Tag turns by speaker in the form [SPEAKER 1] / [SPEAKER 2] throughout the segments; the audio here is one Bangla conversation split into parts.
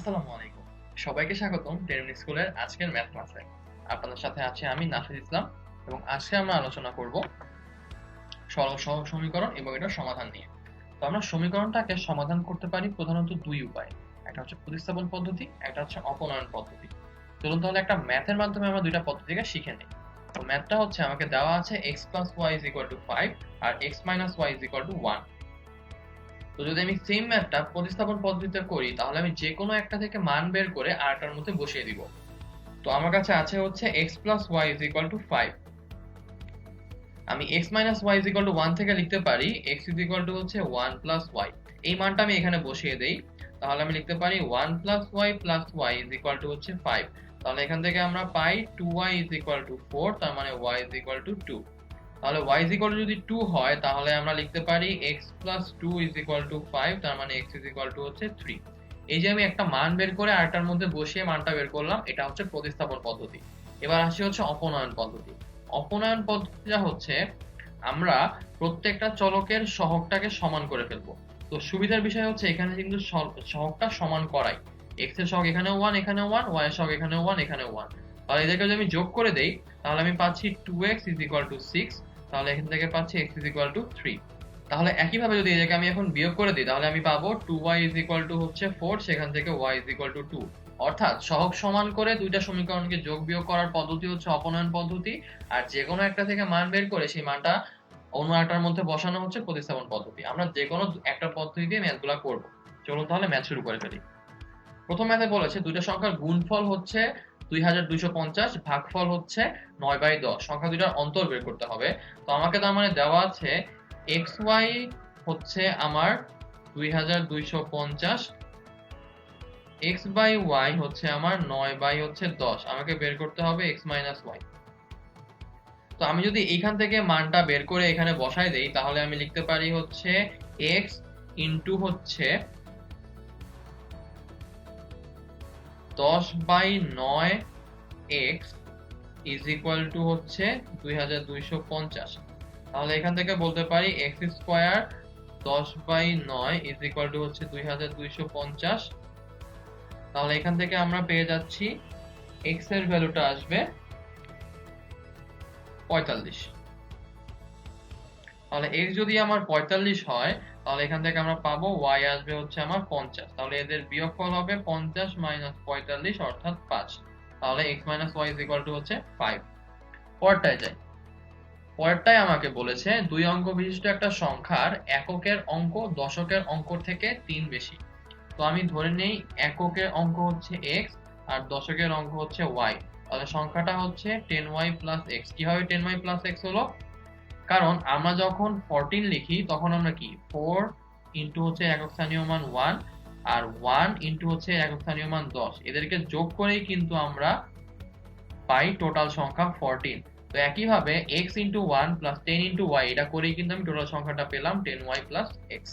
[SPEAKER 1] আসসালামু আলাইকুম। সবাইকে স্বাগতম টেরমিন স্কুলের আজকের ম্যাথ ক্লাসে। আপনাদের সাথে আছি আমি নাফিজ ইসলাম এবং আজকে আমরা আলোচনা করব সরল সহজ সমীকরণ এবং এটার সমাধান নিয়ে। তো আমরা সমীকরণটাকে সমাধান করতে পারি প্রধানত দুই উপায়ে। একটা হচ্ছে প্রতিস্থাপন পদ্ধতি, একটা হচ্ছে অপনয়ন পদ্ধতি। চলুন তাহলে একটা ম্যাথের মাধ্যমে আমরা দুইটা পদ্ধতিকে শিখে নিই। তো ম্যাথটা হচ্ছে আমাকে দেওয়া আছে x + y = 5 আর x - y = 1। তো যদি আমি সেম ম্যাথটা প্রতিস্থাপন পদ্ধতিতে করি তাহলে আমি যে কোনো একটা থেকে মান বের করে আরেকটার মধ্যে বসিয়ে দিব। তো আমার কাছে আছে হচ্ছে x + y = 5। আমি x - y = 1 থেকে লিখতে পারি x = হচ্ছে 1 + y। এই মানটা আমি এখানে বসিয়ে দেই। তাহলে আমি লিখতে পারি 1 + y + y = হচ্ছে 5। তাহলে এখান থেকে আমরা পাই 2y = 4, তার মানে y = 2। তাহলে y যদি 2 হয় তাহলে আমরা লিখতে পারি x + 2 = 5, তার মানে x হচ্ছে 3। এই যে আমি একটা মান বের করে আরেকটার মধ্যে বসিয়ে মানটা বের করলাম, এটা হচ্ছে প্রতিস্থাপন পদ্ধতি। এবার আসি হচ্ছে অপনয়ন পদ্ধতি। অপনয়ন পদ্ধতিটা হচ্ছে আমরা প্রত্যেকটা চলকের সহগটাকে সমান করে ফেলবো। তো সুবিধার বিষয় হচ্ছে এখানে কিন্তু সহগটা সমান করাই। x এর সহগ এখানেও 1, এখানেও 1, y এর সহগ এখানেও 1, এখানেও 1। তাহলে এদেরকে যদি আমি যোগ করে দেই তাহলে আমি পাচ্ছি 2x = 6। তাহলে এখান থেকে পাচ্ছি x = 3। তাহলে একইভাবে যদি এটাকে আমি এখন বিয়োগ করে দিই তাহলে আমি পাবো 2y হচ্ছে 4, সেখান থেকে y 2। অর্থাৎ সহগ সমান করে দুইটা সমীকরণকে যোগ বিয়োগ করার পদ্ধতি হচ্ছে অপনয়ন পদ্ধতি, আর যে কোনো একটা থেকে মান বের করে সেই মানটা অন্য একটার মধ্যে বসানো হচ্ছে প্রতিস্থাপন পদ্ধতি। আমরা যে কোনো একটা পদ্ধতি দিয়ে ম্যাথগুলা করব। চলুন তাহলে ম্যাথ শুরু করে ফেলি। প্রথম ম্যাথে বলেছে দুইটা সংখ্যার গুণফল হচ্ছে 2250, ভাগফল হচ্ছে 9/10। সংখ্যা দুইটার অন্তর বের করতে হবে। তো আমাকে তার মানে দেওয়া আছে xy হচ্ছে আমার 2250, x/y হচ্ছে আমার 9/10। আমাকে বের করতে হবে x - y। তো আমি যদি এইখান থেকে মানটা বের করে এখানে বসাই দেই তাহলে আমি লিখতে পারি হচ্ছে x ইনটু হচ্ছে 10/9x হচ্ছে 2250। তাহলে এখান থেকে বলতে পারি x স্কয়ার 10/9 হচ্ছে 2250। তাহলে এখান থেকে আমরা পেয়ে যাচ্ছি x এর ভ্যালুটা আসবে 45। তাহলে x যদি আমার 45 হয় তাহলে এখান থেকে আমরা পাবো y আসবে হচ্ছে আমার 50। তাহলে এদের বিয়োগফল হবে 50 - 45 অর্থাৎ 5। তাহলে x - y হচ্ছে 5। পরেরটায় যাই। পরেরটায় আমাকে বলেছে দুই অঙ্ক বিশিষ্ট একটা সংখ্যার এককের অঙ্ক দশকের অঙ্ক থেকে 3 বেশি। তো আমি ধরে নেই এককের অঙ্ক হচ্ছে x আর দশকের অঙ্ক হচ্ছে y। তাহলে সংখ্যাটা হচ্ছে 10y + x। কিভাবে 10y + x হলো? কারণ আমরা যখন 14 লিখি তখন আমরা কি 4 ইনটু হচ্ছে একক স্থানীয় মান 1 আর 1 ইনটু হচ্ছে একক স্থানীয় মান 10, এদেরকে যোগ করেই কিন্তু আমরা পাই টোটাল সংখ্যা 14। তো একইভাবে x into 1 plus 10 into y, এটা করেই কিন্তু আমি টোটাল সংখ্যাটা পেলাম 10y + x।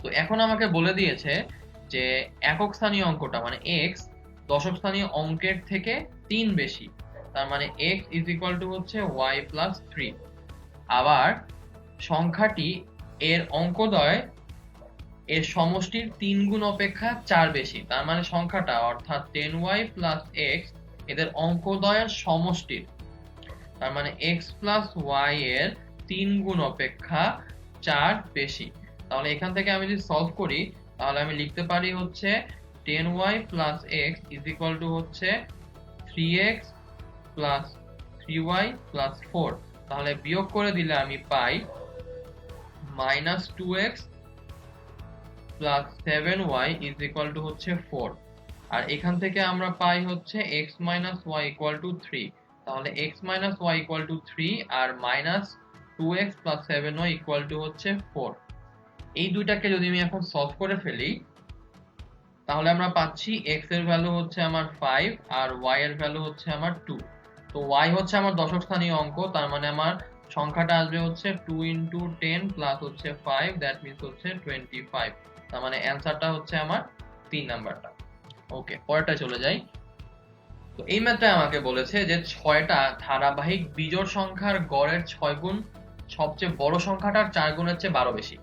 [SPEAKER 1] তো এখন আমাকে বলে দিয়েছে যে একক স্থানীয় অঙ্কটা মানে x দশক স্থানীয় অঙ্কের থেকে 3 বেশি। তার মানে x হচ্ছে y + 3। আবার সংখ্যাটি এর অঙ্কদ্বয় এর সমষ্টির 3 গুণ অপেক্ষা 4 বেশি। তার মানে সংখ্যাটা অর্থাৎ 10y + x এদের অঙ্কদ্বয়ের সমষ্টির, তার মানে x + y এর 3 গুণ অপেক্ষা 4 বেশি। তাহলে এখান থেকে আমি যদি সলভ করি তাহলে আমি লিখতে পারি হচ্ছে 10y + x হচ্ছে 3x + 3y + 4। তাহলে বিয়োগ করে দিলে আমি পাই -2x + 7y হচ্ছে 4। আর এখান থেকে আমরা পাই হচ্ছে x - y = 3। তাহলে x - y = 3 আর -2x + 7y হচ্ছে 4। এই দুইটাকে যদি আমি এখন সলভ করে ফেলি তাহলে আমরা পাচ্ছি x এর ভ্যালু হচ্ছে আমার 5 আর y এর ভ্যালু হচ্ছে আমার 2। তো y হচ্ছে আমার দশক স্থানীয় অঙ্ক, তার মানে আমার সংখ্যাটা আসবে হচ্ছে 2 × 10 প্লাস হচ্ছে 5, দ্যাট মিন্স হচ্ছে 25। তার মানে অ্যানসারটা হচ্ছে আমার 3 নাম্বারটা। ওকে, পরেরটা চলে যাই। তো এই ম্যাথটায় আমাকে বলেছে যে 6টা ধারাবাহিক বিজোড় সংখ্যার গড়ের 6 গুণ সবচেয়ে বড় সংখ্যাটার 4 গুণের চেয়ে 12 বেশি।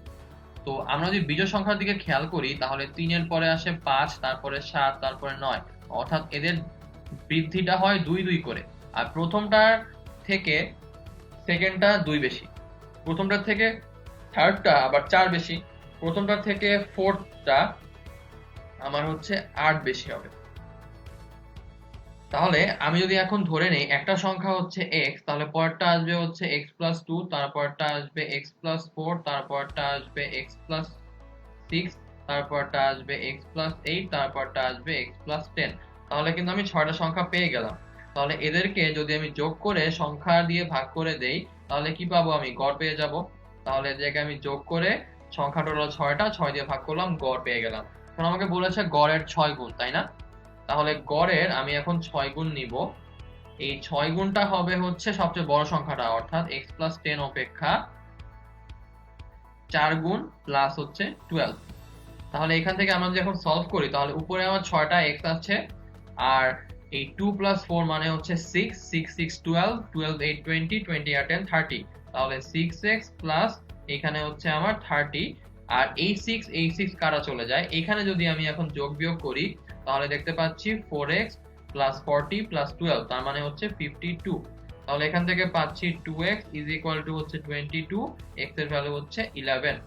[SPEAKER 1] তো আমরা যদি বিজোড় সংখ্যার দিকে খেয়াল করি তাহলে 3 এর পরে আসে 5, তারপরে 7, তারপরে 9, অর্থাৎ এদের বৃদ্ধিটা হয় 2 2 করে। আর প্রথমটার থেকে সেকেন্ডটা 2 বেশি, প্রথমটার থেকে থার্ডটা আবার 4 বেশি, প্রথমটার থেকে ফোর্থটা আমার হচ্ছে 8 বেশি হবে। তাহলে আমি যদি এখন ধরে নেই একটা সংখ্যা হচ্ছে x, তাহলে পরেরটা আসবে হচ্ছে x প্লাস 2, তারপরটা আসবে x প্লাস 4, তারপরটা আসবে x প্লাস 6, তারপরটা আসবে x প্লাস 8, তারপরটা আসবে x প্লাস 10। তাহলে কিন্তু আমি 6টা সংখ্যা পেয়ে গেলাম। তাহলে এদেরকে যদি আমি যোগ করে সংখ্যা দিয়ে ভাগ করে দেই তাহলে কি পাবো, আমি গড় পেয়ে যাব। তাহলে এদেরকে আমি যোগ করে সংখ্যা টোটাল 6টা, 6 দিয়ে ভাগ করলাম, গড় পেয়ে গেলাম। এখন আমাকে বলেছে গড়ের 6 গুণ, তাই না? তাহলে গড়ের আমি এখন 6 গুণ নিব। এই 6 গুণটা হবে হচ্ছে সবচেয়ে বড় সংখ্যাটা, অর্থাৎ x প্লাস 10 অপেক্ষা 4 গুণ প্লাস হচ্ছে 12। তাহলে এখান থেকে আমরা যদি এখন সলভ করি তাহলে উপরে আমার 6টা x আছে, আর এই 2 প্লাস 4 মানে হচ্ছে 6, 6 6 12, 12 8 20, 20 আর 10 30। তাহলে 6x প্লাস এখানে হচ্ছে আমার 30, আর এই 6 কাটা চলে যায়। এখানে যদি আমি এখন যোগ বিয়োগ করি তাহলে দেখতে পাচ্ছি 4x প্লাস 40 প্লাস 12, তার মানে হচ্ছে 52। তাহলে এখান থেকে পাচ্ছি 2x ইজ ইকুয়াল টু হচ্ছে 22, x এর ভ্যালু হচ্ছে 11।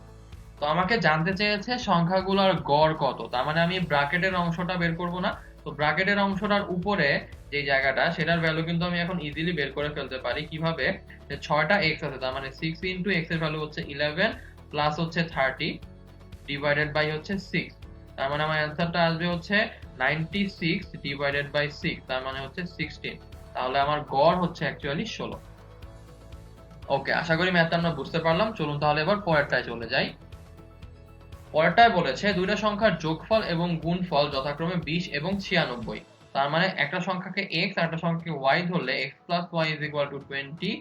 [SPEAKER 1] তো আমাকে জানতে চেয়েছে সংখ্যাগুলোর গড় কত, তার মানে আমি ব্র্যাকেটের অংশটা বের করব না। তো ব্র্যাকেটের অংশটার উপরে যে জায়গাটা সেটার ভ্যালু কিন্তু আমি এখন ইজিলি বের করে ফেলতে পারি। কিভাবে, যে 6টা x আছে, তার মানে 6 ইনটু x এর ভ্যালু হচ্ছে 11 প্লাস হচ্ছে 30 ডিভাইডেড বাই হচ্ছে 6, তার মানে আমার অ্যানসারটা আসবে হচ্ছে 96 ডিভাইডেড বাই 6, তার মানে হচ্ছে 16। তাহলে আমার গড় হচ্ছে অ্যাকচুয়ালি 16। ওকে, আশা করি ম্যাথটা আমরা বুঝতে পারলাম। চলুন তাহলে এবার পরেরটায় চলে যাই। পরেরটায় বলেছে দুইটা সংখ্যার যোগফল এবং গুণফল যথাক্রমে 20 এবং 96। তার মানে একটা সংখ্যাকে x আর একটা সংখ্যাকে y ধরলে x plus y is equal two 20,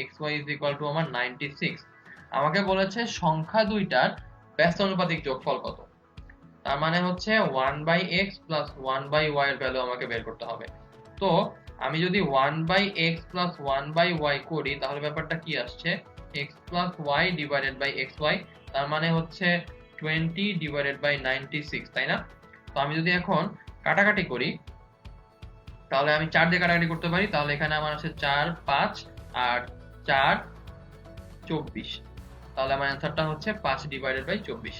[SPEAKER 1] xy is equal two আমার 96। আমাকে বলেছে সংখ্যা দুইটার ব্যস্তানুপাতিক যোগফল কত। তার মানে হচ্ছে 1/x প্লাস 1/y এর ভ্যালু আমাকে বের করতে হবে। তো আমি যদি 1/x প্লাস 1/y করি তাহলে ব্যাপারটা কি আসছে, x plus y divided by xy, তার মানে হচ্ছে 20 ডিভাইডেড বাই 96, তাই না? তো আমি যদি এখন কাটাকাটি করি তাহলে আমি 4 দিয়ে কাটাকাটি করতে পারি। তাহলে এখানে আমার আছে 4 5 আর 4 24। তাহলে আমার অ্যানসারটা হচ্ছে 5 ডিভাইডেড বাই 24।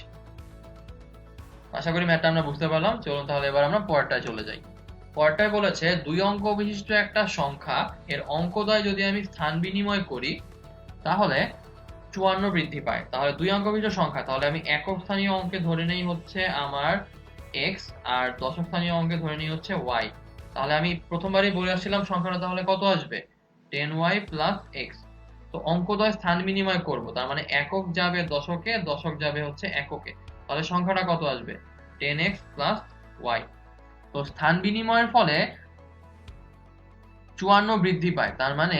[SPEAKER 1] আশা করি ম্যাথটা আমরা বুঝতে পারলাম। চলুন তাহলে এবার আমরা পরেরটায় চলে যাই। পরেরটায় বলেছে দুই অঙ্ক বিশিষ্ট একটা সংখ্যা এর অঙ্কদ্বয় যদি আমি স্থান বিনিময় করি তাহলে 54 বৃদ্ধি পায়। তাহলে দুই অঙ্ক বিশিষ্ট সংখ্যা, তাহলে আমি একক স্থানীয় অঙ্কে ধরে নেই হচ্ছে আমার x আর দশক স্থানীয় অঙ্কে ধরে নেই হচ্ছে y। তাহলে আমি প্রথমবারই বলে আসছিলাম সংখ্যাটা তাহলে কত আসবে, 10y প্লাস x। তো অঙ্কদ্বয় স্থান বিনিময় করব, তার মানে একক যাবে দশকে, দশক যাবে হচ্ছে এককে, তাহলে সংখ্যাটা কত আসবে, 10x প্লাস y। তো স্থান বিনিময়ের ফলে 54 বৃদ্ধি পায়, তার মানে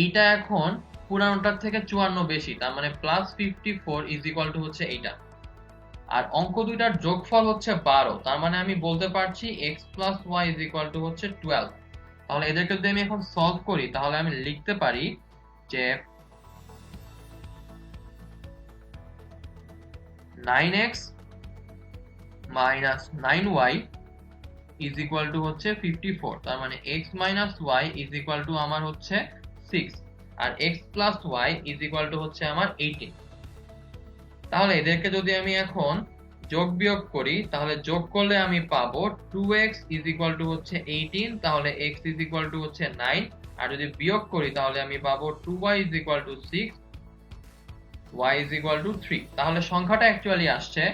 [SPEAKER 1] এইটা এখন পুরানোটার থেকে 54 বেশি, তার মানে প্লাস 54 ইজ ইকুয়াল টু হচ্ছে এইটা। আর অঙ্ক দুইটার যোগফল হচ্ছে 12, তার মানে আমি বলতে পারছি x plus y is equal to হচ্ছে 12। তাহলে এদেরকে যদি আমি এখন সলভ করি তাহলে আমি লিখতে পারি যে 9x minus 9y is equal to হচ্ছে 54, তার মানে x minus y is equal two আমার হচ্ছে 6, আর x plus y is equal to হচ্ছে আমার 18। তাহলে এদেরকে যদি আমি এখন যোগ বিয়োগ করি তাহলে যোগ করলে আমি পাবো 2x ইজ ইকুয়াল টু হচ্ছে 18, তাহলে x ইজ ইকুয়াল টু হচ্ছে 9, আর যদি বিয়োগ করি তাহলে আমি পাবো 2y is equal two 6, y is equal two 3। তাহলে সংখ্যাটা অ্যাকচুয়ালি আসছে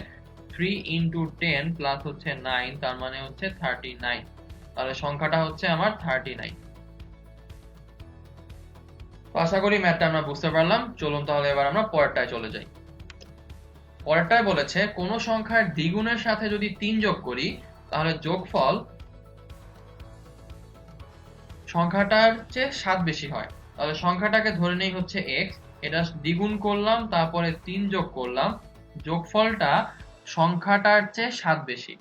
[SPEAKER 1] 3 ইনটু 10 প্লাস হচ্ছে 9, তার মানে হচ্ছে 39। তাহলে সংখ্যাটা হচ্ছে আমার 39। আশা করি ম্যাথটা আমরা বুঝতে পারলাম। চলুন তাহলে এবার আমরা পরেরটায় চলে যাই। পরেরটায় বলেছে কোন সংখ্যার দ্বিগুণের সাথে যদি 3 যোগ করি তাহলে যোগফল সংখ্যাটার চেয়ে 7 বেশি হয়। তাহলে সংখ্যাটাকে ধরে নেই হচ্ছে x, এটা দ্বিগুণ করলাম তারপরে 3 যোগ করলাম, যোগফলটা সংখ্যাটার চেয়ে 7 বেশি,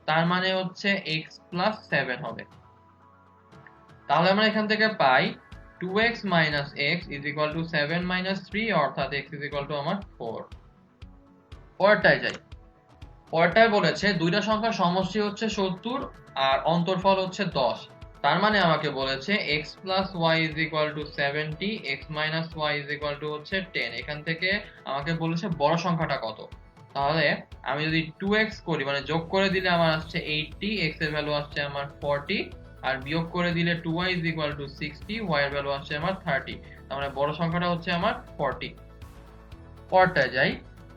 [SPEAKER 1] তার মানে হচ্ছে x প্লাস 7 হবে। তাহলে আমরা এখান থেকে পাই 2x minus x is equal to 7 minus 3, অর্থাৎ x ইজ ইকুয়াল টু আমার 4। পরেরটায় যাই। পরেরটায় বলেছে দুইটা সংখ্যার সমষ্টি হচ্ছে 70 আর অন্তরফল হচ্ছে 10। তার মানে আমাকে বলেছে x plus y is equal to 70, x minus Y is equal to হচ্ছে 10। এখান থেকে আমাকে বলেছে বড় সংখ্যাটা কত। তাহলে আমি যদি 2x করি, মানে যোগ করে দিলে আমার আসছে 80, x এর ভ্যালু আসছে আমার 40, আর বিয়োগ করে দিলে 2y is equal two 60, y এর ভ্যালু আসছে আমার 30। তার মানে বড় সংখ্যাটা হচ্ছে আমার 40। পরেরটায় যাই।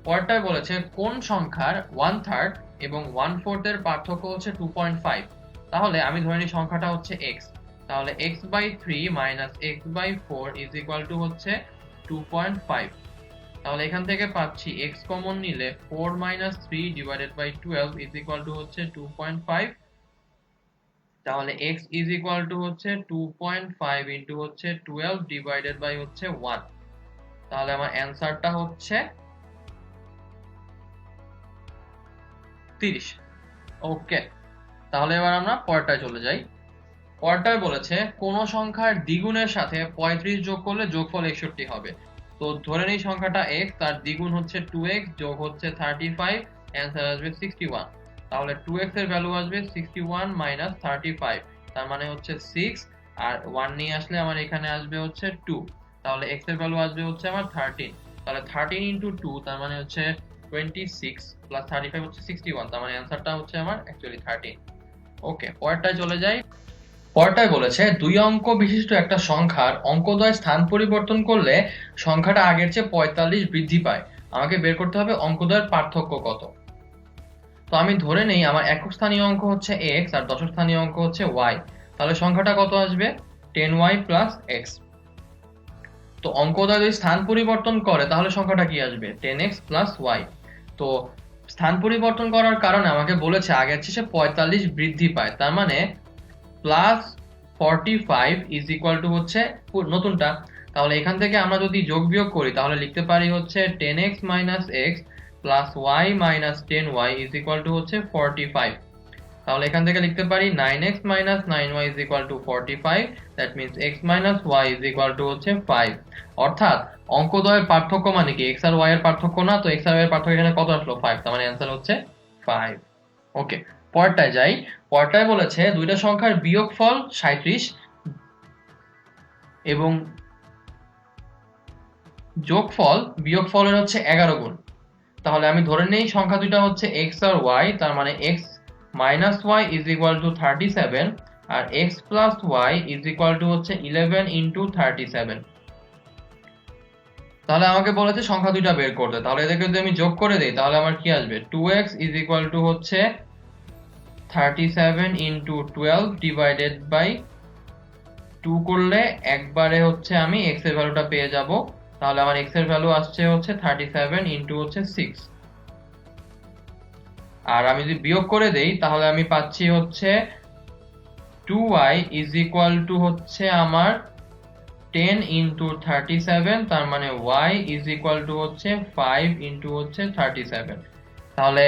[SPEAKER 1] পরেরটায় বলেছে কোন সংখ্যার 1/3 এবং 1/4 এর পার্থক্য হচ্ছে 2.5। তাহলে আমি ধরে নিই সংখ্যাটা হচ্ছে x। তাহলে x/3 minus x/4 is equal to হচ্ছে 2.5। তাহলে এখান থেকে পাচ্ছি x কমন নিলে 4 minus 3 divided by 12 is equal to হচ্ছে 2.5। তাহলে x ইজ ইকুয়াল টু হচ্ছে 2.5 ইনটু হচ্ছে 12 ডিভাইডেড বাই হচ্ছে 1। তাহলে আমার অ্যানসারটা হচ্ছে 30। ওকে, তাহলে এবার আমরা পরেরটায় চলে যাই। পরেরটায় বলেছে কোন সংখ্যার দ্বিগুণের সাথে 35 যোগ করলে যোগফল 61 হবে। তো ধরে নেই সংখ্যাটা x, তার দ্বিগুণ হচ্ছে 2x যোগ হচ্ছে 35, অ্যান্সার আসবে 61। তাহলে 2x এর ভ্যালু আসবে 61 মাইনাস 35, তার মানে হচ্ছে 6, আর 1 নিয়ে আসলে আমার এখানে আসবে হচ্ছে 2। তাহলে x এর ভ্যালু আসবে হচ্ছে আমার 13। তাহলে 13 ইনটু 2 তার মানে হচ্ছে 26 প্লাস 35 হচ্ছে 61। তার মানে অ্যানসারটা হচ্ছে আমার অ্যাকচুয়ালি 13। ওকে, পরেরটায় চলে যাই। পরেরটায় বলেছে দুই অঙ্ক বিশিষ্ট একটা সংখ্যার অঙ্কদ্বয় স্থান পরিবর্তন করলে সংখ্যাটা আগের চেয়ে 45 বৃদ্ধি পায়। আমাকে বের করতে হবে অঙ্কদ্বয়ের পার্থক্য কত। তো আমি ধরে নেই আমার একক স্থানীয় অঙ্ক হচ্ছে x আর দশক স্থানীয় অঙ্ক হচ্ছে y। তাহলে সংখ্যাটা কত আসবে? 10y plus x। তো অঙ্কদ্বয় যদি স্থান পরিবর্তন করে তাহলে সংখ্যাটা কি আসবে? 10x plus y। তো স্থান পরিবর্তন করার কারণে আমাকে বলেছে আগের চেয়ে 45 বৃদ্ধি পায়, তার মানে প্লাস 45 ইজ ইকুয়াল টু হচ্ছে নতুনটা। তাহলে এখান থেকে আমরা যদি যোগ বিয়োগ করি তাহলে লিখতে পারি হচ্ছে 10x minus x plus y minus 10y is equal to হচ্ছে 45। তাহলে এখান থেকে লিখতে পারি 9x minus 9y is equal to 45, that means x minus y is equal to হচ্ছে 5। অর্থাৎ অঙ্কদ্বয়ের পার্থক্য মানে কি x আর y এর পার্থক্য না, তো x আর y এর পার্থক্য এখানে কত আসলো? 5। তার মানে অ্যান্সার হচ্ছে 5। ওকে, পরেরটায় যাই। পরেরটায় বলেছে দুইটা সংখ্যার বিয়োগফল 37 এবং যোগফল বিয়োগফলের হচ্ছে 11 গুণ। তাহলে আমি ধরে নেই সংখ্যা দুইটা হচ্ছে x আর y, তার মানে x minus y is equal to 37 আর x plus y is equal to হচ্ছে 11 ইন্টু 37। তাহলে আমাকে বলেছে সংখ্যা দুইটা বের করতে। তাহলে এদেরকে যদি আমি যোগ করে দেই তাহলে আমার কি আসবে? 2x ইজ ইকুয়াল টু হচ্ছে 37 ইন্টু 12 ডিভাইডেড বাই 2 করলে একবারে হচ্ছে আমি x এর ভ্যালুটা পেয়ে যাব। তাহলে আমার x এর ভ্যালু আসছে হচ্ছে 37 ইন্টু হচ্ছে 6। আর আমি যদি বিয়োগ করে দেই তাহলে আমি পাচ্ছি হচ্ছে 2y ইজ ইকুয়াল টু হচ্ছে আমার 10 ইন্টু 37, তার মানে y ইজ ইকুয়াল টু হচ্ছে 5 ইন্টু হচ্ছে 37। তাহলে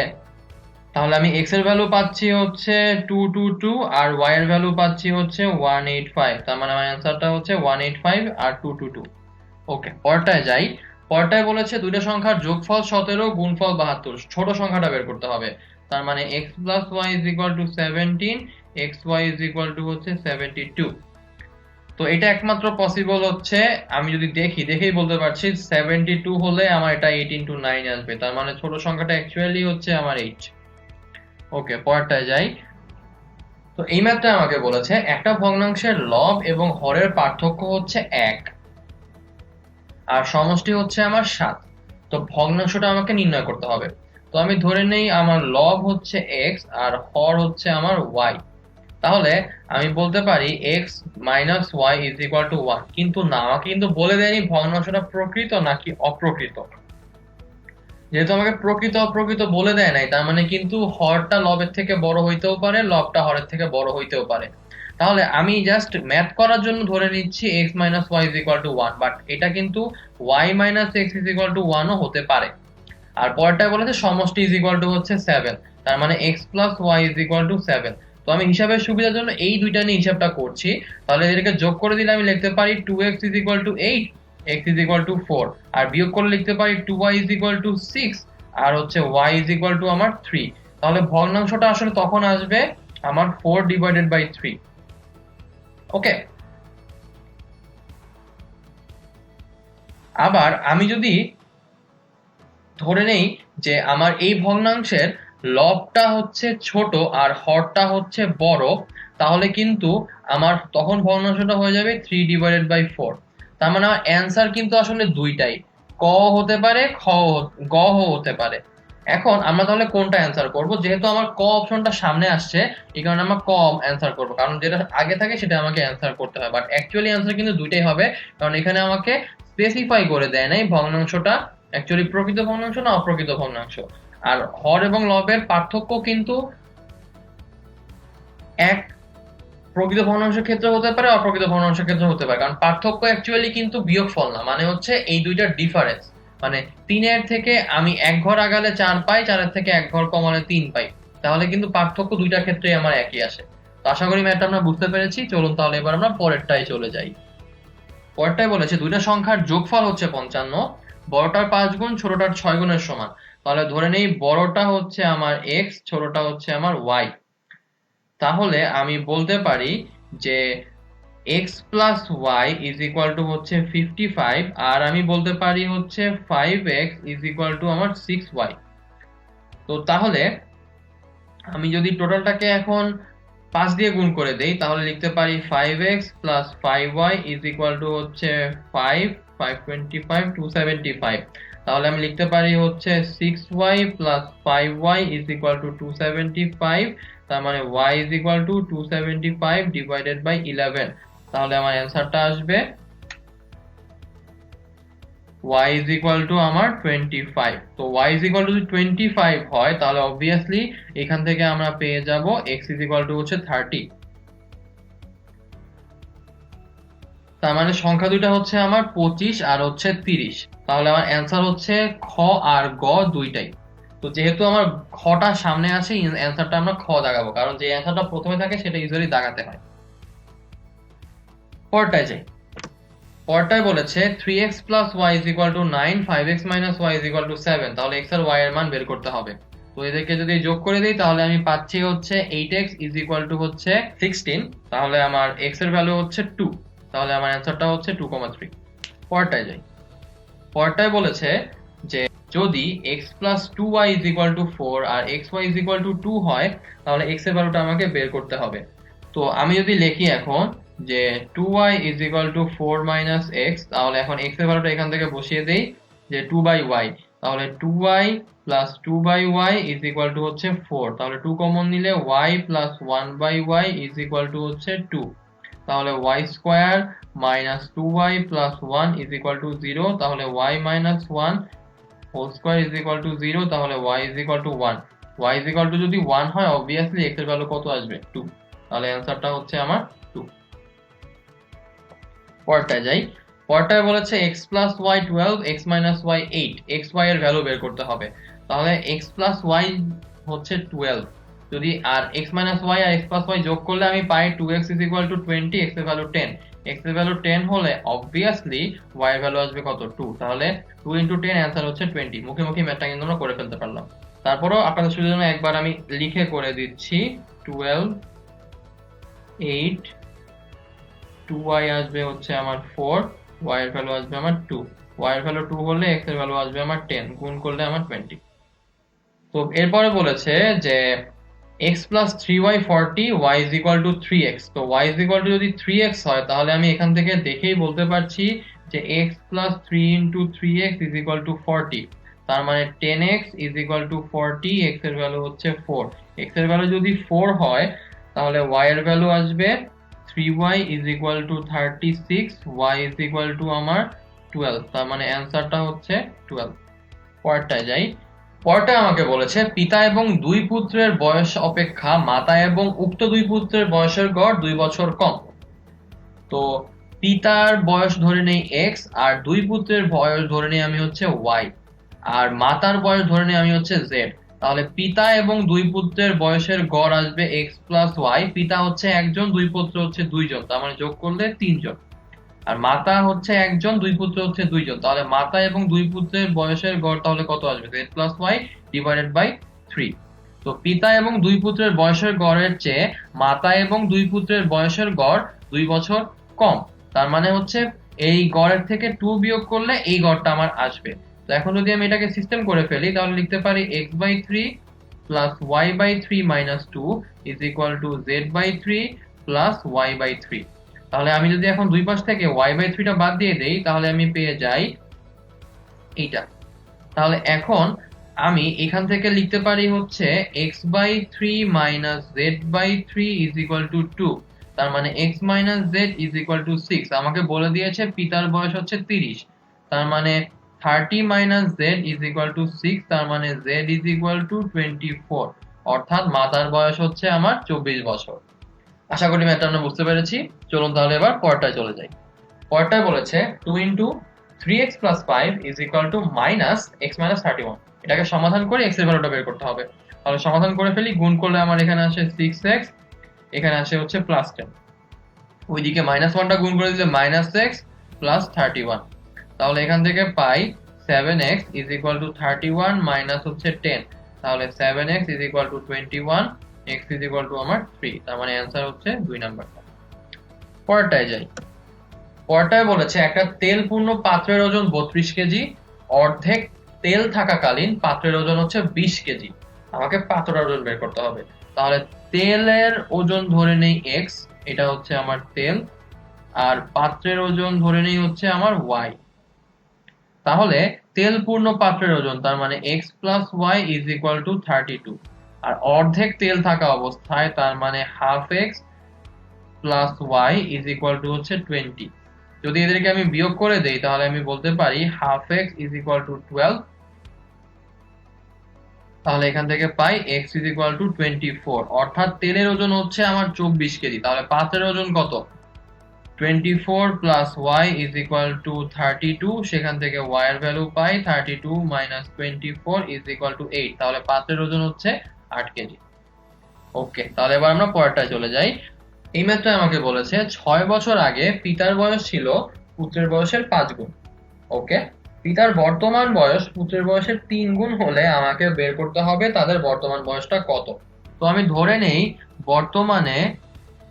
[SPEAKER 1] তাহলে আমি x এর ভ্যালু পাচ্ছি হচ্ছে 222 আর y এর ভ্যালু পাচ্ছি হচ্ছে 185। তার মানে আমার অ্যানসারটা হচ্ছে 185 আর 222। ওকে, পরেরটায় যাই। পরেরটায় বলেছে দুইটা সংখ্যার যোগফল 17 গুণফল 72, ছোট সংখ্যাটা বের করতে হবে। তার মানে x plus y is equal two 17, xy is equal to হচ্ছে 72। তো এটা একমাত্র পসিবল হচ্ছে আমি যদি দেখেই বলতে পারছি 72 হলে আমার এটা 8 ইন্টু 9 আসবে। তার মানে ছোট সংখ্যাটা অ্যাকচুয়ালি হচ্ছে আমার 8। ওকে, পরেরটায় যাই। তো এই ম্যাথটা আমাকে বলেছে একটা ভগ্নাংশের লব এবং হরের পার্থক্য হচ্ছে 1 আর সমষ্টি হচ্ছে আমার 7। তো ভগ্নাংশটা আমাকে নির্ণয় করতে হবে। তো আমি ধরে নেই আমার লব হচ্ছে x আর হর হচ্ছে আমার y। তাহলে আমি বলতে পারি x minus y is equal to 1। কিন্তু না, আমাকে কিন্তু বলে দেয়নি ভগ্নাংশটা প্রকৃত নাকি অপ্রকৃত। যেহেতু আমাকে প্রকৃত অপ্রকৃত বলে দেয় নাই, তার মানে কিন্তু হরটা লবের থেকে বড় হইতেও পারে, লবটা হরের থেকে বড় হইতেও পারে। তাহলে আমি জাস্ট ম্যাথ করার জন্য ধরে নিচ্ছি x minus Y is equal to 1, but এটা কিন্তু y minus X is equal to 1ও হতে পারে। আর পরেরটায় বলেছে সমষ্টি ইজ ইকুয়াল টু হচ্ছে 7, তার মানে x plus y is equal to 7। তো আমি হিসাবের সুবিধার জন্য এই দুইটা নিয়ে হিসাবটা করছি। তাহলে এদেরকে যোগ করে দিলে আমি লিখতে পারি 2x is equal two 8, x is equal two 4, আর বিয়োগ করে লিখতে পারি 2y ইজ ইকুয়াল টু 6 আর হচ্ছে y ইজ ইকুয়াল টু আমার 3। তাহলে ভগ্নাংশটা আসলে তখন আসবে আমার 4 ডিভাইডেড বাই 3। ওকে, আবার আমি যদি ধরে নেই যে আমার এই ভগ্নাংশের লবটা হচ্ছে ছোট আর হরটা হচ্ছে বড়, তাহলে কিন্তু আমার তখন ভগ্নাংশটা হয়ে যাবে 3 ডিভাইডেড বাই 4। তার মানে আমার অ্যান্সার কিন্তু আসলে দুইটাই, ক হতে পারে গ হতে পারে। এখন আমরা তাহলে কোনটা অ্যান্সার করব? যেহেতু আমার ক অপশনটা সামনে আসছে, এই কারণে আমরা ক অ্যান্সার করব, কারণ যেটা আগে থাকে সেটা আমাকে অ্যান্সার করতে হয়। বাট অ্যাকচুয়ালি অ্যান্সার কিন্তু দুইটাই হবে, কারণ এখানে আমাকে স্পেসিফাই করে দেয় নাই ভগ্নাংশটা অ্যাকচুয়ালি প্রকৃত ভগ্নাংশ না অপ্রকৃত ভগ্নাংশ। আর হর এবং লবের পার্থক্য কিন্তু এক প্রকৃত ভগ্নাংশের ক্ষেত্রে হতে পারে, অপ্রকৃত ভগ্নাংশের ক্ষেত্রে হতে পারে, কারণ পার্থক্য অ্যাকচুয়ালি কিন্তু বিয়োগফল না, মানে হচ্ছে এই দুইটার ডিফারেন্স। মানে 3-এর থেকে আমি এক ঘর আগালে 4 পাই, 4-এর থেকে এক ঘর কমালে 3 পাই, তাহলে কিন্তু পার্থক্য দুইটার ক্ষেত্রেই আমার একই আসে। তো আশা করি ম্যাথটা আমরা বুঝতে পেরেছি। চলুন তাহলে এবার আমরা পরেরটাই চলে যাই। পরেরটাই বলেছে দুইটা সংখ্যার যোগফল হচ্ছে 55, বড়টার 5 গুণ ছোটটার 6 গুণের সমান। তাহলে ধরে নেই বড়টা হচ্ছে আমার x, ছোটটা হচ্ছে আমার y। তাহলে আমি বলতে পারি যে x plus y is equal to হচ্ছে 55, আর আমি বলতে পারি হচ্ছে 5x ইজ ইকুয়াল টু আমার 6y। তো তাহলে আমি যদি টোটালটাকে এখন 5 দিয়ে গুণ করে দেই, তাহলে লিখতে পারি 5x plus 5y is equal to হচ্ছে 5, 525, 275। তাহলে আমি লিখতে পারি হচ্ছে 6y plus 5y is equal to 275। তার মানে y is equal to 275 divided by 11। তাহলে আমার অ্যান্সারটা আসবে y is equal to আমার 25। তো y is equal to 25 হয়, তাহলে অবভিয়াসলি এখান থেকে আমরা পেয়ে যাব x is equal to হচ্ছে 30। তার মানে সংখ্যা দুইটা হচ্ছে আমার 25 আর হচ্ছে 30। তাহলে আমার অ্যান্সার হচ্ছে খ আর গ দুইটাই। তো যেহেতু আমার খটা সামনে আছে, অ্যান্সারটা আমরা খ দাগাবো, কারণ যে অ্যান্সারটা প্রথমে থাকে সেটা ইউজুয়ালি দাগাতে হয়। পরটায় যাই। পরটায় বলেছে 3x plus y is equal to 9, 5x minus y is equal to 7। তাহলে x আর y এর মান বের করতে হবে। তো এদেরকে যদি যোগ করে দিই, তাহলে আমি পাচ্ছি হচ্ছে 8x is equal to হচ্ছে 16। তাহলে আমার x এর ভ্যালু হচ্ছে 2। তাহলে আমার অ্যান্সারটা হচ্ছে 2,3। পরটায় যাই। পরটায় বলেছে যে যদি x plus 2y is equal to 4 R xy is equal to 2 হয়, তাহলে x এর ভ্যালুটা আমাকে বের করতে হবে। তো আমি যদি লিখি এখন যে 2y is equal to 4 minus x, তাহলে এখন x এর ভ্যালুটা এখান থেকে বসিয়ে দেই যে 2 by y। তাহলে 2y plus 2 by y is equal to হচ্ছে 4। তাহলে 2 কমন নিলে y plus 1 by y is equal to হচ্ছে 2। তাহলে y square minus 2y plus 1 is equal to 0। তাহলে y minus 1 whole square is equal to 0। তাহলে y is equal to 1। y is equal to যদি 1 হয়, obviously x এর ভ্যালু কত আসবে? 2। তাহলে অ্যান্সারটা হচ্ছে আমার 2। পরটায় যাই। পরটায় বলেছে x plus y 12, x minus y 8, x y এর ভ্যালু বের করতে হবে। তাহলে x plus y হচ্ছে 12, যদি আর x minus y আর x plus y যোগ করলে আমি পাই 2x is equal to 20, x এর ভ্যালু 10। x এর ভ্যালু 10 হলে obviously y এর ভ্যালু আসবে কত? 2। তাহলে 2 into 10 অ্যান্সার হচ্ছে 20। মুখে মুখে ম্যাথটা কিন্তু আমরা করে ফেলতে পারলাম। তারপরও আপনাদের সুবিধার জন্য একবার আমি লিখে করে দিচ্ছি। 12, 8, 2y আসবে হচ্ছে আমার 4, y এর ভ্যালু আসবে আমার 2। y এর ভ্যালু 2 হলে x এর ভ্যালু আসবে আমার 10, গুণ করলে আমার 20। তো এরপরে বলেছে যে x plus 3y 40, y is equal to 3x। তো y is equal to যদি 3x হয়, তাহলে আমি এখান থেকে দেখেই বলতে পারছি যে x plus 3 into 3x is equal to 40। তার মানে 10x is equal to 40, x এর ভ্যালু হচ্ছে 4। x এর ভ্যালু যদি 4 হয়, তাহলে y এর ভ্যালু আসবে 3y is equal to 36, y is equal to আমার 12। তার মানে অ্যান্সারটা হচ্ছে 12। পরেরটায় যাই। পরেরটায় আমাকে বলেছে পিতা এবং দুই পুত্রের বয়স অপেক্ষা মাতা এবং উক্ত দুই পুত্রের বয়সের গড় 2 বছর কম। তো পিতার বয়স ধরে নেই x, আর দুই পুত্রের বয়স ধরে নেই আমি হচ্ছে y, আর মাতার বয়স ধরে নেই আমি হচ্ছে z। তাহলে পিতা এবং দুই পুত্রের বয়সের গড় আসবে x plus y। পিতা হচ্ছে একজন, দুই পুত্র হচ্ছে দুইজন, তার মানে যোগ করলে 3 জন। আর মাতা হচ্ছে একজন, দুই পুত্র হচ্ছে দুইজন, তাহলে মাতা এবং দুই পুত্রের বয়সের গড় তাহলে কত আসবে? z+y divided by 3। তো পিতা এবং দুই পুত্রের বয়সের গড়ের চেয়ে মাতা এবং দুই পুত্রের বয়সের গড় 2 বছর কম। তার মানে হচ্ছে এই গড়ের থেকে 2 বিয়োগ করলে এই গড়টা আমার আসবে। তো এখন যদি আমি এটাকে সিস্টেম করে ফেলি তাহলে লিখতে পারি x/3 plus y/3 minus 2 is equal two z/3 plus y/3। তাহলে আমি যদি এখন দুই পাশ থেকে y/3 টা বাদ দিয়ে দেই তাহলে আমি পেয়ে যাই এইটা। তাহলে এখন আমি এখান থেকে লিখতে পারি হচ্ছে x/3 minus z/3 is equal two 2। তার মানে x minus z is equal two 6। আমাকে বলে দিয়েছে পিতার বয়স হচ্ছে 30, তার মানে 30 minus z is equal two 6, তার মানে z ইজ ইকুয়াল টু 24, অর্থাৎ মাতার বয়স হচ্ছে আমার 24 বছর। আশা করি ম্যাথটা আমরা বুঝতে পেরেছি। চলুন তাহলে এবার পরেরটায় চলে যাই। পরেরটায় বলেছে 2 into 3x plus 5 is equal two minus x minus 31। এটাকে সমাধান করে x এর ভ্যালুটা বের করতে হবে। তাহলে সমাধান করে ফেলি। গুণ করলে আমার এখানে আসে 6x, এখানে আসে হচ্ছে প্লাস 10, ওইদিকে মাইনাস 1টা গুণ করে দিলে মাইনাস x প্লাস 31। তাহলে এখান থেকে পাই 7x is equal two 31 minus হচ্ছে 10, তাহলে 7x is equal two 21, x is equal two আমার 3। তার মানে অ্যান্সার হচ্ছে 2 নাম্বারটা। পরেরটায় যাই। পরেরটায় বলেছে একটা তেলপূর্ণ পাত্রের ওজন 32 কেজি, অর্ধেক তেল থাকাকালীন পাত্রের ওজন হচ্ছে 20 কেজি। আমাকে পাত্রটার ওজন বের করতে হবে। তাহলে তেলের ওজন ধরে নেই x, এটা হচ্ছে আমার তেল, আর পাত্রের ওজন ধরে নেই হচ্ছে আমার y। তাহলে তেল পূর্ণ পাত্রের ওজন তার মানে x plus y is equal two 32, আর অর্ধেক তেল থাকা অবস্থায় তার মানে half x plus y is equal to হচ্ছে 20। যদি এদেরকে আমি বিয়োগ করে দেই তাহলে আমি বলতে পারি half x is equal two 12। তাহলে এখান থেকে পাই x ইজ ইকুয়াল টু 24, অর্থাৎ তেলের ওজন হচ্ছে আমার 24 কেজি। তাহলে পাত্রের ওজন কত? 24 plus y is equal two 32, সেখান থেকে y এর value pi 32 minus 24 is equal two 8। তাহলে পাত্রের ওজন হচ্ছে 8 কেজি। ওকে, তাহলে এবার আমরা পরেরটায় চলে যাই। এই ম্যাথটা আমাকে বলেছে 6 বছর আগে পিতার বয়স ছিল পুত্রের বয়সের 5 গুণ। ওকে, পিতার বর্তমান বয়স পুত্রের বয়সের 3 গুণ হলে আমাকে বের করতে হবে তাদের বর্তমান বয়সটা কত। তো আমি ধরে নেই বর্তমানে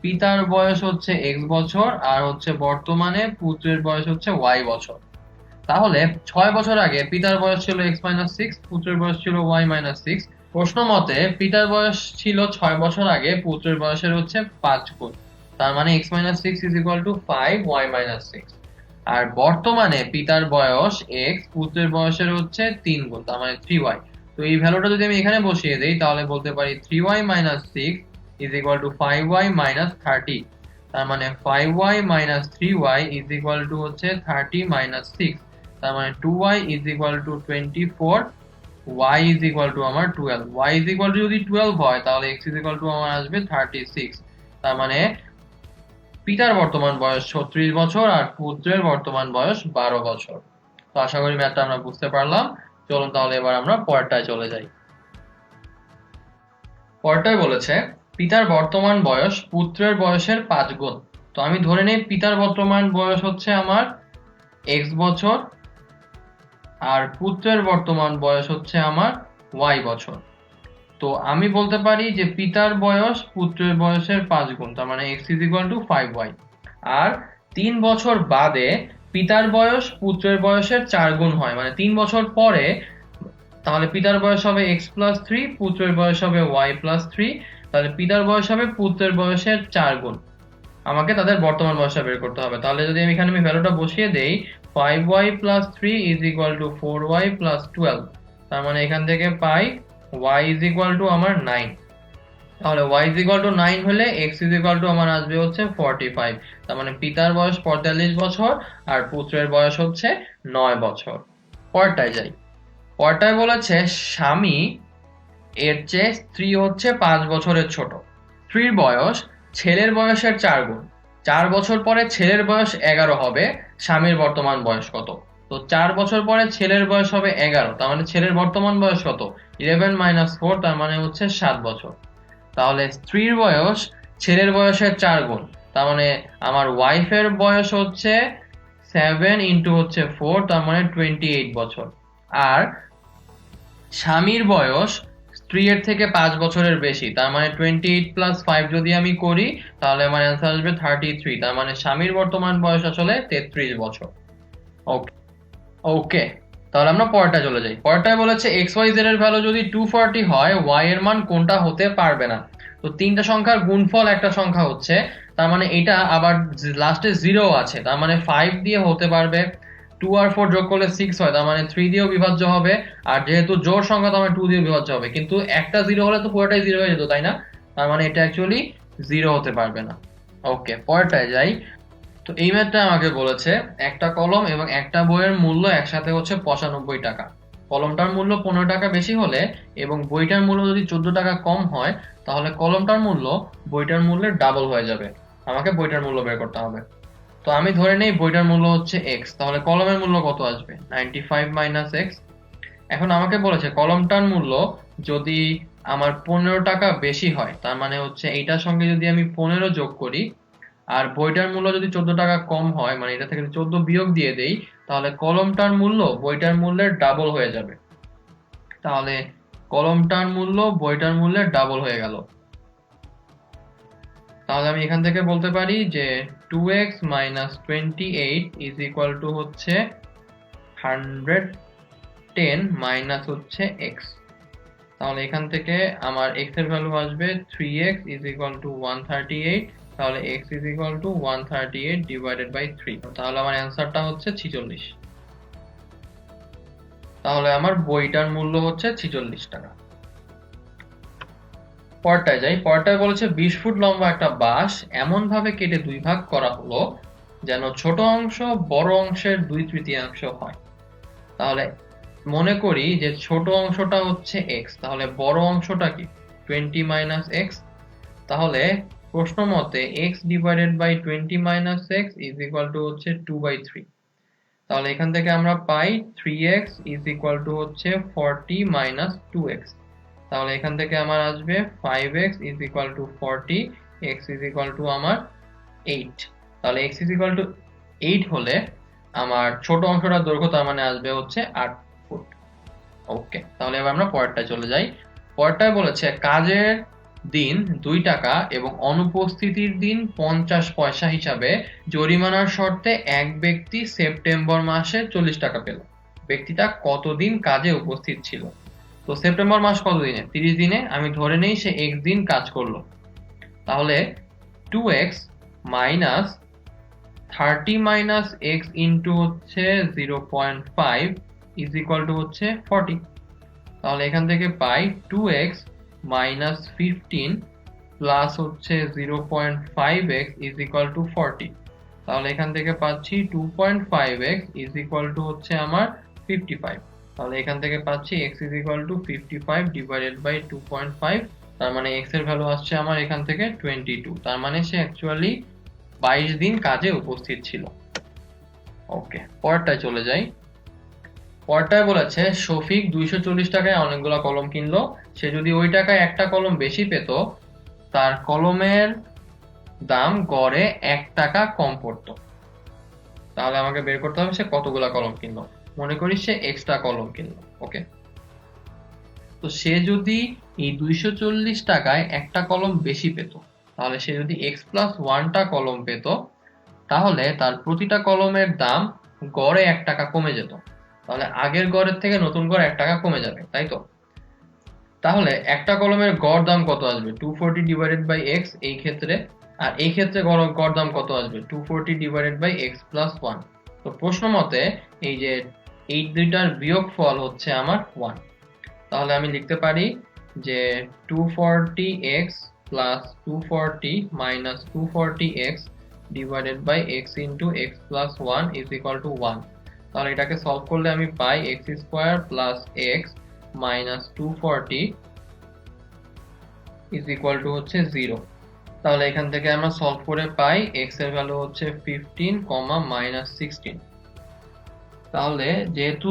[SPEAKER 1] পিতার বয়স হচ্ছে x বছর আর হচ্ছে বর্তমানে পুত্রের বয়স হচ্ছে y বছর। তাহলে 6 বছর আগে পিতার বয়স ছিল x-6, পুত্রের বয়স ছিল y-6। প্রশ্ন মতে পিতার বয়স ছিল 6 বছর আগে পুত্রের বয়সের হচ্ছে 5 গুণ, তার মানে x-6 is equal two 5 y-6। আর বর্তমানে পিতার বয়স x, পুত্রের বয়সের হচ্ছে 3 গুণ, তার মানে 3y। তো এই ভ্যালুটা যদি আমি এখানে বসিয়ে দেই তাহলে বলতে পারি 3y-6 is equal two 5y-30। তার মানে 5y-3y ইজ ইকুয়াল টু হচ্ছে 30-6। তার মানে 2y is equal two 24, y is equal two আমার 12। y ইজ ইকুয়াল টু যদি 12 হয় তাহলে x ইজ ইকুয়াল টু আমার আসবে 36। তার মানে পিতার বর্তমান বয়স 36 বছর আর পুত্রের বর্তমান বয়স 12 বছর। তো আশা করি ম্যাথটা আমরা বুঝতে পারলাম। চলুন তাহলে এবার আমরা পরেরটায় চলে যাই। পরেরটায় বলেছে পিতার বর্তমান বয়স পুত্রের বয়সের 5 গুণ। তো আমি ধরে নেই পিতার বর্তমান বয়স হচ্ছে আমার x বছর আর পুত্রের বর্তমান বয়স হচ্ছে আমার y বছর। তো আমি বলতে পারি যে পিতার বয়স পুত্রের বয়সের 5 গুণ, তার মানে x is equal two 5y। আর 3 বছর বাদে পিতার বয়স পুত্রের বয়সের 4 গুণ হয়, মানে 3 বছর পরে তাহলে পিতার বয়স হবে x প্লাস 3, পুত্রের বয়স হবে y প্লাস 3। তাহলে পিতার বয়স হবে পুত্রের বয়সের 4 গুণ। আমাকে তাদের বর্তমান বয়সটা বের করতে হবে। তাহলে যদি আমি এখানে ভ্যালুটা বসিয়ে দেই 5y plus 3 is equal two 4y plus 12। তার মানে এখান থেকে পাই y ইজ ইকুয়াল টু আমার 9। তাহলে y ইজ ইকুয়াল টু 9 হলে x ইজ ইকুয়াল টু আমার আসবে হচ্ছে 45। তার মানে পিতার বয়স 45 বছর আর পুত্রের বয়স হচ্ছে 9 বছর। পরেরটায় যাই। পরেরটায় বলেছে স্বামী এর চেয়ে স্ত্রী হচ্ছে 5 বছরের ছোট। স্ত্রীর বয়স ছেলের বয়সের 4 গুণ। 4 বছর পরে ছেলের বয়স 11 হবে, স্বামীর বর্তমান বয়স কত? তো 4 বছর পরে ছেলের বয়স হবে 11, তার মানে ছেলের বর্তমান বয়স কত? 11 মাইনাস 4, তার মানে হচ্ছে 7 বছর। তাহলে স্ত্রীর বয়স ছেলের বয়সের 4 গুণ, তার মানে আমার ওয়াইফের বয়স হচ্ছে 7 ইন্টু হচ্ছে 4, তার মানে 28 বছর। আর স্বামীর বয়স স্ত্রীর থেকে 5 বছরের বেশি, তার মানে 28 প্লাস 5 যদি আমি করি তাহলে আমার অ্যান্সার আসবে 33, তার মানে স্বামীর বর্তমান বয়স আসলে 33 বছর। ওকে ওকে, তাহলে আমরা পরেরটা চলে যাই। পরেরটায় বলেছে এক্স ওয়াই জেড এর ভ্যালু যদি 240 হয়, ওয়াই এর মান কোনটা হতে পারবে না। তো তিনটা সংখ্যার গুণফল একটা সংখ্যা হচ্ছে, তার মানে এটা আবার লাস্টে 0 আছে, তার মানে 5 দিয়ে হতে পারবে। 2 আর 4 যোগ করলে 6 হয়, তার মানে 3 দিয়েও বিভাজ্য হবে। আর যেহেতু জোড় সংখ্যা, তার মানে 2 দিয়ে বিভাজ্য হবে, কিন্তু একটা 0 হলে তো পুরোটাই 0 হয়ে যেত, তাই না? তার মানে এটা অ্যাকচুয়ালি 0 হতে পারবে না। ওকে, পরেরটায় যাই। তো এই ম্যাথটা আমাকে বলেছে একটা কলম এবং একটা বইয়ের মূল্য একসাথে হচ্ছে 95 টাকা। কলমটার মূল্য 15 টাকা বেশি হলে এবং বইটার মূল্য যদি 14 টাকা কম হয়, তাহলে কলমটার মূল্য বইটার মূল্যের ডাবল হয়ে যাবে। আমাকে বইটার মূল্য বের করতে হবে। তো আমি ধরে নেই বইটার মূল্য হচ্ছে এক্স, তাহলে কলমের মূল্য কত আসবে? 95 মাইনাস এক্স। এখন আমাকে বলেছে কলমটার মূল্য যদি আমার 15 টাকা বেশি হয়, তার মানে হচ্ছে এইটার সঙ্গে যদি আমি 15 যোগ করি, আর বইটার মূল্য যদি 14 টাকা কম হয়, মানে এটা থেকে 14 বিয়োগ দিয়ে দেই, তাহলে কলমটার মূল্য বইটার মূল্যের ডাবল হয়ে যাবে। তাহলে কলমটার মূল্য বইটার মূল্যের ডাবল হয়ে গেল। তাহলে আমি এখান থেকে বলতে পারি যে 2x minus 28 is equal to হচ্ছে 110 মাইনাস হচ্ছে x। তাহলে এখান থেকে আমার x এর ভ্যালু আসবে 3x ইজ ইকুয়াল টু 138। তাহলে x is equal to 138 divided by 3। তাহলে আমার অ্যান্সারটা হচ্ছে 46। তাহলে আমার বইটার মূল্য হচ্ছে 46 টাকা। পরটায় যাই। পরটায় বলেছে 20 ফুট লম্বা একটা বাঁশ এমন ভাবে কেটে দুই ভাগ করা হলো যেন ছোট অংশ বড় অংশের 2/3 হয়। তাহলে মনে করি যে ছোট অংশটা হচ্ছে x, তাহলে বড় অংশটা কি? 20 মাইনাস x। তাহলে প্রশ্ন মতে x divided by 20 minus x is equal to হচ্ছে 2/3। তাহলে এখান থেকে আমরা পাই 3x ইজ ইকুয়াল টু হচ্ছে 40 মাইনাস 2x। তাহলে এখান থেকে আমার আসবে 5x is equal two 40, x is equal two আমার 8। তাহলে x ইজ ইকুয়াল টু 8 হলে আমার ছোট অংশটার দৈর্ঘ্য তার মানে আসবে হচ্ছে 8 ফুট। ওকে, তাহলে এবার আমরা পরেরটায় চলে যাই। পরেরটায় বলেছে কাজের দিন 2 টাকা এবং অনুপস্থিতির দিন 50 পয়সা হিসাবে জরিমানার শর্তে এক ব্যক্তি সেপ্টেম্বর মাসে 40 টাকা পেল। ব্যক্তিটা কতদিন কাজে উপস্থিত ছিল? তো সেপ্টেম্বর মাস কত দিনে? 30 দিনে। আমি ধরে নেই সে x দিন কাজ করলো। তাহলে 2x minus 30 minus x into হচ্ছে 0.5 ইজ ইকুয়াল টু হচ্ছে 40। তাহলে এখান থেকে পাই 2x মাইনাস 15 প্লাস হচ্ছে 0.5x ইজ ইকুয়াল টু 40। তাহলে এখান থেকে পাচ্ছি 2.5x ইজ ইকুয়াল টু হচ্ছে আমার 55। তাহলে এখান থেকে পাচ্ছি x is equal to 55 divided by 2.5। তার মানে x এর ভ্যালু আসছে আমার এখান থেকে 22। তার মানে সে অ্যাকচুয়ালি 22 দিন কাজে উপস্থিত ছিল। ওকে, পরেরটায় চলে যাই। পরেরটায় বলেছে শফিক 240 টাকায় অনেকগুলো কলম কিনলো। সে যদি ওই টাকায় একটা কলম বেশি পেত, তার কলমের দাম গড়ে 1 টাকা কম পড়তো। তাহলে আমাকে বের করতে হবে সে কতগুলা কলম কিনলো। মনে করি সে এক্সট্রা কলম কিনলো। ওকে, তো সে যদি এই 240 টাকায় একটা কলম বেশি পেত, তাহলে সে যদি x প্লাস 1টা কলম পেত, তাহলে তার প্রতিটা কলমের দাম গড়ে 1 টাকা কমে যেত। তাহলে আগের গড়ের থেকে নতুন গড় 1 টাকা কমে যাবে, তাই তো? তাহলে একটা কলমের গড় দাম কত আসবে? 240 ডিভাইডেড বাই x এই ক্ষেত্রে। আর এই ক্ষেত্রে গড় দাম কত আসবে? 240 ডিভাইডেড বাই x প্লাস 1। তো প্রশ্ন মতে এই যে এই দুইটার বিয়োগফল হচ্ছে আমার 1। তাহলে আমি লিখতে পারি যে 240x plus 240 minus 240x divided by x into x plus 1 is equal to 1। তাহলে এটাকে সলভ করলে আমি পাই x square plus x minus 240 is equal to হচ্ছে 0। তাহলে এখান থেকে আমরা সলভ করে পাই x এর ভ্যালু হচ্ছে 15 মাইনাস 16। তাহলে যেহেতু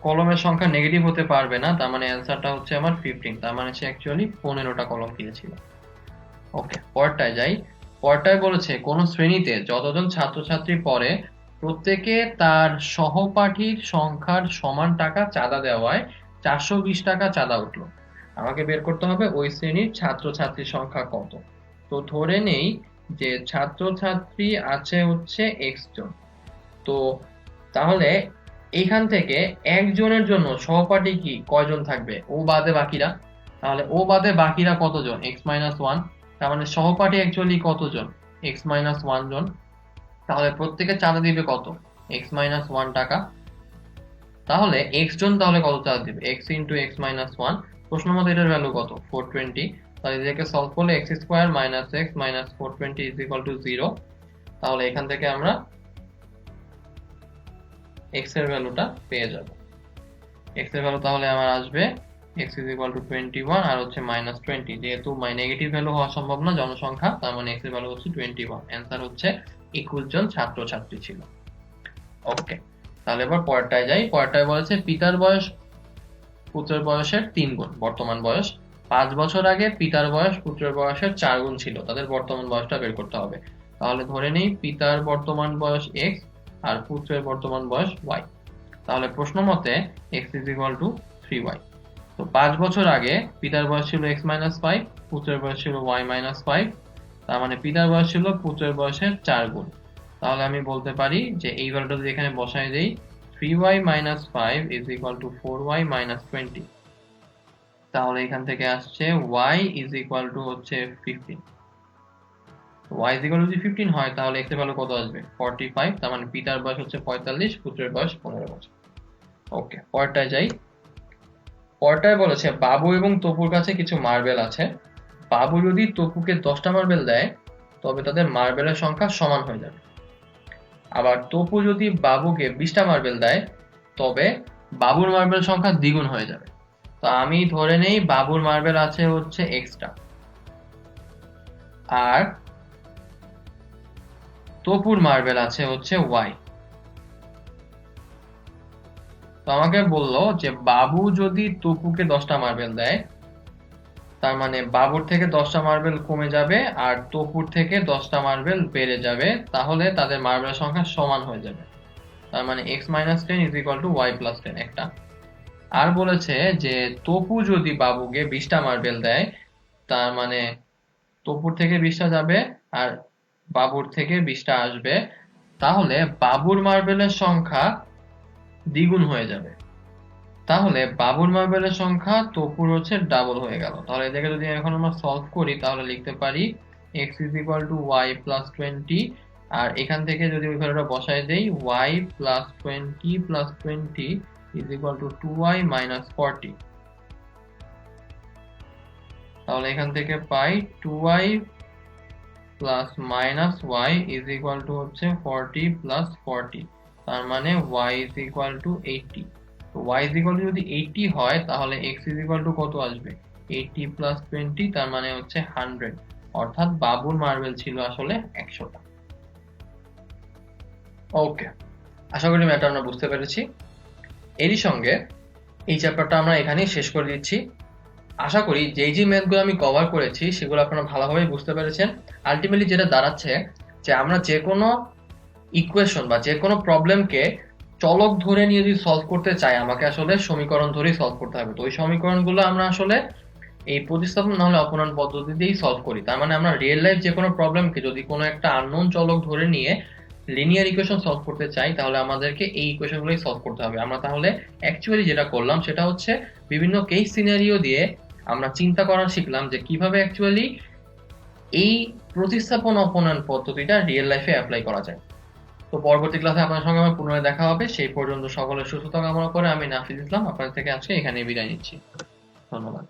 [SPEAKER 1] কলমের সংখ্যা নেগেটিভ হতে পারবে না, তার মানে অ্যান্সারটা হচ্ছে আমার 15। তার মানে সে অ্যাকচুয়ালি 15টা কলম কিনেছিল। ওকে, পরেরটায় যাই। পরেরটায় বলেছে কোন শ্রেণীতে যতজন ছাত্রছাত্রী পড়ে প্রত্যেকে তার সহপাঠীর সংখ্যার সমান টাকা চাঁদা দেওয়ায় 420 টাকা চাঁদা উঠলো। আমাকে বের করতে হবে ওই শ্রেণীর ছাত্রছাত্রীর সংখ্যা কত। তো ধরে নেই যে ছাত্রছাত্রী আছে হচ্ছে এক্স জন। তো তাহলে এইখান থেকে একজনের জন্য সহপাঠী কি কয়জন থাকবে, ও বাদে বাকিরা। তাহলে ও বাদে বাকিরা কতজন, এক্স মাইনাস ওয়ান। তার মানে সহপাঠী অ্যাকচুয়ালি কতজন, এক্স মাইনাস ওয়ান জন। তাহলে প্রত্যেকে চাঁদা দিবে কত, এক্স মাইনাস ওয়ান টাকা। তাহলে এক্স জন তাহলে কত চাঁদা দিবে, x into x minus one. প্রশ্ন মতো এটার ভ্যালু কত, 420। তাহলে এটাকে সলভ করলে x square minus x minus 420 is equal two 0। তাহলে এখান থেকে আমরা এক্স এর ভ্যালুটা পেয়ে যাব। এক্স এর ভ্যালু তাহলে আমার আসবে x is equal to 21 আর হচ্ছে মাইনাস 20। যেহেতু নেগেটিভ ভ্যালু হওয়া সম্ভব না জনসংখ্যা, তার মানে x এর ভ্যালু হচ্ছে 21। অ্যান্সার হচ্ছে 21 জন ছাত্রছাত্রী ছিল। ওকে, তাহলে এবার পরেরটায় যাই। পরেরটায় বলেছে পিতার বয়স পুত্রের বয়সের 3 গুণ বর্তমান বয়স। 5 বছর আগে পিতার বয়স পুত্রের বয়সের 4 গুণ ছিল, তাদের বর্তমান বয়সটা বের করতে হবে। তাহলে ধরে নেই পিতার বর্তমান বয়স x আর পুত্রের বর্তমান বয়স y। তাহলে প্রশ্ন মতে x is equal to 3y। তো 5 বছর আগে পিতার বয়স ছিল x minus 5, পুত্রের বয়স ছিল y minus 5। তার মানে পিতার বয়স ছিল পুত্রের বয়সের 4 গুণ। তাহলে আমি বলতে পারি যে এই ভ্যালুটা যদি এখানে বসাই দেই, 3y minus 5 is equal to 4y minus 20। তাহলে এখান থেকে আসছে y is equal to হচ্ছে 15। y is equal to যদি 15 হয় তাহলে x এর ভ্যালু কত আসবে, 45। তার মানে পিতার বয়স হচ্ছে 45, পুত্রের বয়স 15 বছর। ওকে, পরেরটায় যাই। পরেরটায় বলেছে বাবু এবং তপুর কাছে কিছু মার্বেল আছে। বাবু যদি তপুকে 10টা মার্বেল দেয় তবে তাদের মার্বেলের সংখ্যা সমান হয়ে যাবে। আবার তপু যদি বাবুকে 20টা মার্বেল দেয় তবে বাবুর মার্বেল সংখ্যা দ্বিগুণ হয়ে যাবে। তো আমি ধরে নেই বাবুর মার্বেল আছে হচ্ছে এক্সট্রা আর তপুর মার্বেল আছে হচ্ছে ওয়াই। তো আমাকে বললো যে বাবু যদি তপুকে 10টা মার্বেল দেয় তার মানে বাবুর থেকে 10টা মার্বেল কমে যাবে আর তপুর থেকে 10টা মার্বেল বেড়ে যাবে, তাহলে তাদের মার্বেলের সংখ্যা সমান হয়ে যাবে। তার মানে x minus 10 is equal to y plus 10 একটা। আর বলেছে যে তপু যদি বাবুকে 20টা মার্বেল দেয় তার মানে তপুর থেকে 20টা যাবে আর বাবুর থেকে 20টা আসবে, তাহলে বাবুর মার্বেলের সংখ্যা দ্বিগুণ হয়ে যাবে। তাহলে বাবুর মার্বেলের সংখ্যা তপুর হচ্ছে ডাবল হয়ে গেল। তাহলে এটাকে যদি এখন আমরা সলভ করি তাহলে লিখতে পারি x is equal to y plus 20। আর এখান থেকে যদি ওই ভ্যালুটা বসাই দেই y plus 20 plus 20 is equal to 2y minus 40। তাহলে এখান থেকে পাই 2y plus minus y is equal to হচ্ছে 40 plus 40। তার মানে y is equal to 80। তো y is equal to যদি 80 হয় তাহলে x is equal to কত আসবে, 80 plus 20 তার মানে হচ্ছে 100। অর্থাৎ বাবুর মার্বেল ছিল আসলে 100টা। ওকে, আশা করি ম্যাটার আমরা বুঝতে পেরেছি। এরই সঙ্গে এই চ্যাপ্টারটা আমরা এখানেই শেষ করে দিচ্ছি। আশা করি যে ম্যাথগুলো আমি কভার করেছি সেগুলো আপনারা ভালোভাবে বুঝতে পেরেছেন। আলটিমেটলি যেটা দাঁড়াচ্ছে যে আমরা যে কোনো ইকুয়েশন বা যে কোনো প্রবলেমকে চলক ধরে নিয়ে যদি সলভ করতে চাই আমাকে আসলে সমীকরণ ধরেই সলভ করতে হবে। তো ওই সমীকরণগুলো আমরা আসলে এই প্রতিস্থাপন না হলে অপনয়ন পদ্ধতি দিয়েই সলভ করি। তার মানে আমরা রিয়েল লাইফ যে কোনো প্রবলেমকে যদি কোনো একটা আননোন চলক ধরে নিয়ে লিনিয়ার ইকুয়েশন সলভ করতে চাই তাহলে আমাদেরকে এই ইকুয়েশনগুলোই সলভ করতে হবে। আমরা তাহলে অ্যাকচুয়ালি যেটা করলাম সেটা হচ্ছে বিভিন্ন কেস সিনারিও দিয়ে আমরা চিন্তা করা শিখলাম যে কিভাবে অ্যাকচুয়ালি এই প্রতিস্থাপন অপনয়ন পদ্ধতিটা রিয়েল লাইফে অ্যাপ্লাই করা যায়। তো পরবর্তী ক্লাসে আপনার সঙ্গে আমার পুনরায় দেখা হবে। সেই পর্যন্ত সকলের সুস্থতা কামনা করে আমি নাফিজ ইসলাম আপনাদের থেকে আজকে এখানে বিদায় নিচ্ছি। ধন্যবাদ।